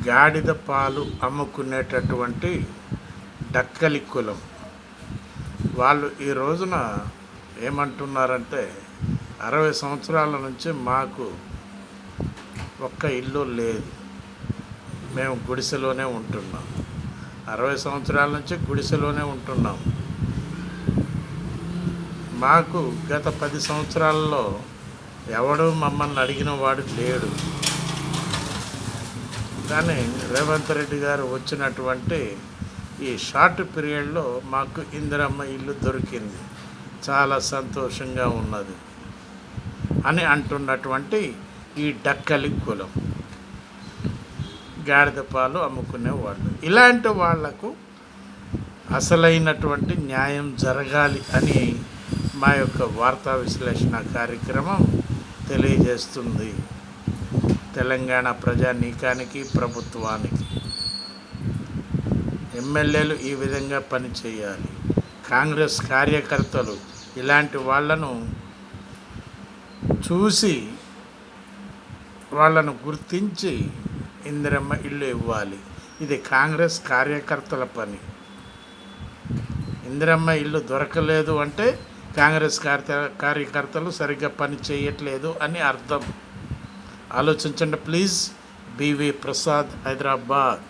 గాడిద పాలు అమ్ముకునేటటువంటి డక్కలి కులం వాళ్ళు ఈ రోజున ఏమంటున్నారంటే 60 సంవత్సరాల నుంచి మాకు ఒక్క ఇల్లు లేదు, మేము గుడిసెలోనే ఉంటున్నాం. 60 సంవత్సరాల నుంచి గుడిసెలోనే ఉంటున్నాం. మాకు గత 10 సంవత్సరాల్లో ఎవడు మమ్మల్ని అడిగిన వాడు లేడు. కానీ రేవంత్ రెడ్డి గారు వచ్చినటువంటి ఈ షార్ట్ పీరియడ్లో మాకు ఇందిరమ్మ ఇల్లు దొరికింది, చాలా సంతోషంగా ఉన్నది అని అంటున్నటువంటి ఈ డక్కలి కులం, గాడిద పాలు అమ్ముకునేవాళ్ళు, ఇలాంటి వాళ్లకు అసలైనటువంటి న్యాయం జరగాలి అని మా యొక్క వార్తా విశ్లేషణ కార్యక్రమం తెలియజేస్తుంది. తెలంగాణ ప్రజానీకానికి, ప్రభుత్వానికి ఎమ్మెల్యేలు ఈ విధంగా పనిచేయాలి. కాంగ్రెస్ కార్యకర్తలు ఇలాంటి వాళ్లను చూసి వాళ్ళను గుర్తించి ఇందిరమ్మ ఇల్లు ఇవ్వాలి. ఇది కాంగ్రెస్ కార్యకర్తల పని. ఇందిరమ్మ ఇల్లు దొరకలేదు అంటే కాంగ్రెస్ కార్యకర్తలు సరిగ్గా పని చేయట్లేదు అని అర్థం. ఆలోచించండి ప్లీజ్. బివి ప్రసాద్, హైదరాబాద్.